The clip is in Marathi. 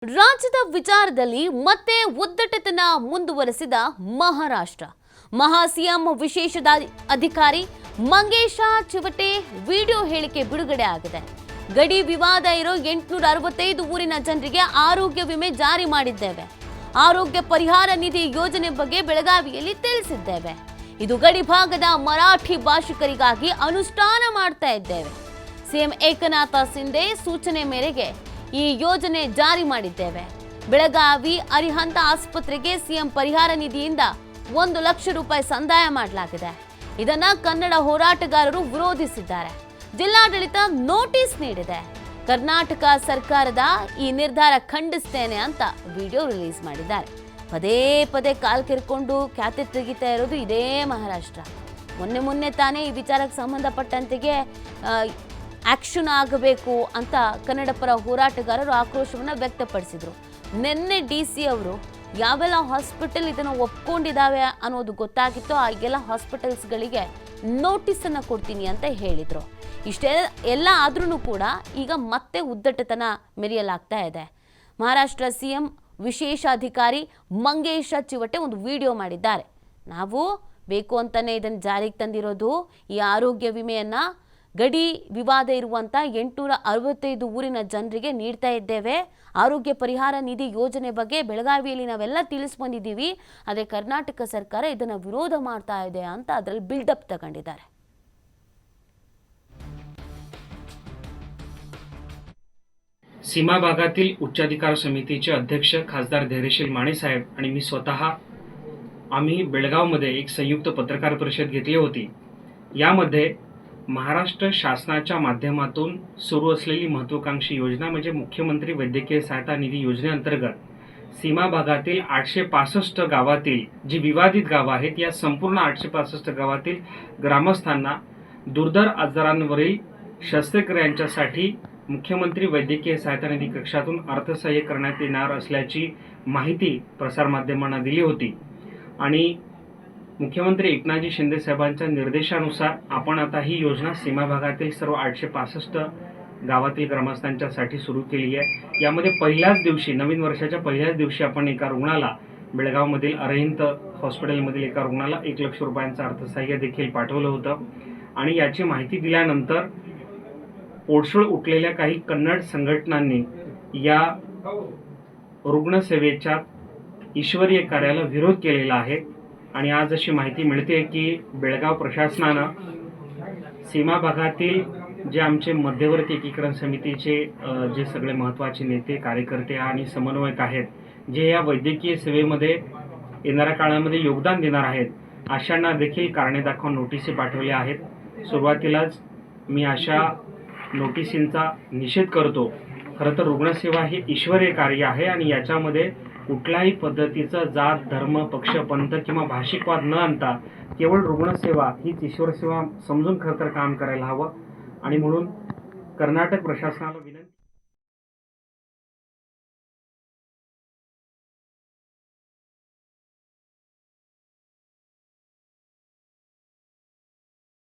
ರಾಜ್ಯದ ವಿಚಾರದಲ್ಲಿ ಮತ್ತೆ ಉದ್ದಟತನ ಮುಂದುವರೆಸಿದ ಮಹಾರಾಷ್ಟ್ರ ಮಹಾ ಸಿಎಂ ವಿಶೇಷ ಅಧಿಕಾರಿ ಮಂಗೇಶ ಚಿವಟೆ ವಿಡಿಯೋ ಹೇಳಿಕೆ ಬಿಡುಗಡೆ ಆಗಿದೆ. ಗಡಿ ವಿವಾದ ಇರೋ 865 ಊರಿನ ಜನರಿಗೆ ಆರೋಗ್ಯ ವಿಮೆ ಜಾರಿ ಮಾಡಿದ್ದೇವೆ. ಆರೋಗ್ಯ ಪರಿಹಾರ ನಿಧಿ ಯೋಜನೆ ಬಗ್ಗೆ ಬೆಳಗಾವಿಯಲ್ಲಿ ತಿಳಿಸಿದ್ದೇವೆ. ಇದು ಗಡಿ ಭಾಗದ ಮರಾಠಿ ಭಾಷಿಕರಿಗಾಗಿ ಅನುಷ್ಠಾನ ಮಾಡ್ತಾ ಇದ್ದೇವೆ. ಸಿಎಂ ಏಕನಾಥ ಶಿಂದೆ ಸೂಚನೆ ಮೇರೆಗೆ ಈ ಯೋಜನೆ ಜಾರಿ ಮಾಡಿದ್ದೇವೆ. ಬೆಳಗಾವಿ ಅರಿಹಂತ ಆಸ್ಪತ್ರೆಗೆ ಸಿಎಂ ಪರಿಹಾರ ನಿಧಿಯಿಂದ 1 ಲಕ್ಷ ರೂಪಾಯಿ ಸಂದಾಯ ಮಾಡಲಾಗಿದೆ. ಇದನ್ನ ಕನ್ನಡ ಹೋರಾಟಗಾರರು ವಿರೋಧಿಸಿದ್ದಾರೆ. ಜಿಲ್ಲಾಡಳಿತ ನೋಟಿಸ್ ನೀಡಿದೆ. ಕರ್ನಾಟಕ ಸರ್ಕಾರದ ಈ ನಿರ್ಧಾರ ಖಂಡಿಸ್ತೇನೆ ಅಂತ ವಿಡಿಯೋ ರಿಲೀಸ್ ಮಾಡಿದ್ದಾರೆ. ಪದೇ ಪದೇ ಕಾಲ್ ಕೆರ್ಕೊಂಡು ಖ್ಯಾತಿ ತೆಗಿತಾ ಇರೋದು ಇದೇ ಮಹಾರಾಷ್ಟ್ರ. ಮೊನ್ನೆ ತಾನೇ ಈ ವಿಚಾರಕ್ಕೆ ಸಂಬಂಧಪಟ್ಟಂತೆಗೆ ಆಕ್ಷನ್ ಆಗಬೇಕು ಅಂತ ಕನ್ನಡ ಪರ ಹೋರಾಟಗಾರರು ಆಕ್ರೋಶವನ್ನು ವ್ಯಕ್ತಪಡಿಸಿದರು. ನಿನ್ನೆ DC ಅವರು ಯಾವೆಲ್ಲ ಹಾಸ್ಪಿಟಲ್ ಇದನ್ನು ಒಪ್ಕೊಂಡಿದ್ದಾವೆ ಅನ್ನೋದು ಗೊತ್ತಾಗಿತ್ತು, ಆ ಎಲ್ಲ ಹಾಸ್ಪಿಟಲ್ಸ್ಗಳಿಗೆ ನೋಟಿಸನ್ನು ಕೊಡ್ತೀನಿ ಅಂತ ಹೇಳಿದರು. ಇಷ್ಟೇ ಎಲ್ಲ ಆದ್ರೂ ಕೂಡ ಈಗ ಮತ್ತೆ ಉದ್ದಟತನ ಮೆರೆಯಲಾಗ್ತಾ ಇದೆ. ಮಹಾರಾಷ್ಟ್ರ ಸಿಎಂ ವಿಶೇಷ ಅಧಿಕಾರಿ ಮಂಗೇಶ ಚಿವಟೆ ಒಂದು ವಿಡಿಯೋ ಮಾಡಿದ್ದಾರೆ. ನಾವು ಬೇಕು ಅಂತಾನೆ ಇದನ್ನು ಜಾರಿಗೆ ತಂದಿರೋದು. ಈ ಆರೋಗ್ಯ ವಿಮೆಯನ್ನು ಗಡಿ ವಿವಾದ ಇರುವಂಥ 865 ಊರಿನ ಜನರಿಗೆ ನೀಡ್ತಾ ಇದ್ದೇವೆ. ಆರೋಗ್ಯ ಪರಿಹಾರ ನಿಧಿ ಯೋಜನೆ ಬಗ್ಗೆ ಬೆಳಗಾವಿಯಲ್ಲಿ ನಾವೆಲ್ಲ ತಿಳಿಸ್ಬಂದಿದ್ದೀವಿ. ಆದರೆ ಕರ್ನಾಟಕ ಸರ್ಕಾರ ಇದನ್ನು ವಿರೋಧ ಮಾಡ್ತಾ ಇದೆ ಅಂತ ಅದರಲ್ಲಿ ಬಿಲ್ಡಪ್ ತಗೊಂಡಿದ್ದಾರೆ. सीमा भागातील उच्चाधिकार समितीचे अध्यक्ष खासदार धैर्यशील माने साहेब आणि मी स्वतः आम्ही बेळगावमध्ये एक संयुक्त पत्रकार परिषद घेतली होती. यामध्ये महाराष्ट्र शासनाच्या माध्यमातून सुरू असलेली महत्त्वाकांक्षी योजना म्हणजे मुख्यमंत्री वैद्यकीय सहायता निधी योजनेअंतर्गत सीमा भागातील 865 गावातील जी विवादित गावं आहेत, या संपूर्ण 865 गावातील ग्रामस्थांना दुर्धर आजारांवरील शस्त्रक्रियांच्यासाठी मुख्यमंत्री वैद्यकीय सहायता निधी कक्षातून अर्थसहाय्य करण्यात येणार असल्याची माहिती प्रसारमाध्यमांना दिली होती. आणि मुख्यमंत्री एकनाथजी शिंदे साहेबांच्या निर्देशानुसार आपण आता ही योजना सीमा भागातील सर्व 865 गावातील ग्रामस्थांच्यासाठी सुरू केली आहे. यामध्ये पहिल्याच दिवशी, नवीन वर्षाच्या पहिल्याच दिवशी आपण एका रुग्णाला, बेळगावमधील अरहिंत हॉस्पिटलमधील एका रुग्णाला 1 लक्ष रुपयांचं अर्थसहाय्य देखील पाठवलं होतं. आणि याची माहिती दिल्यानंतर ओडसळ उठलेल्या काही कन्नड संघटनांनी या रुग्णसेवेच्या ईश्वरीय कार्याला विरोध केलेला आहे. आणि आज अशी माहिती मिळते की बेळगाव प्रशासनानं सीमा भागातील जे आमचे मध्यवर्ती एकीकरण समितीचे जे सगळे महत्त्वाचे नेते, कार्यकर्ते आणि समन्वयक आहेत, जे या वैद्यकीय सेवेमध्ये येणाऱ्या काळामध्ये योगदान देणार आहेत, अशांना देखील कारणे दाखवा नोटिसी पाठवल्या आहेत. सुरुवातीलाच मी अशा नोटिसींचा निषेध करतो. खरं तर रुग्णसेवा हे ईश्वरीय कार्य आहे आणि याच्यामध्ये कुठल्याही पद्धतीचा जात, धर्म, पक्ष, पंथ किंवा भाषिकवाद न आणता केवळ रुग्णसेवा हीच ईश्वर सेवा समजून खरं तर काम करायला हवं. आणि म्हणून कर्नाटक प्रशासनाला विनंती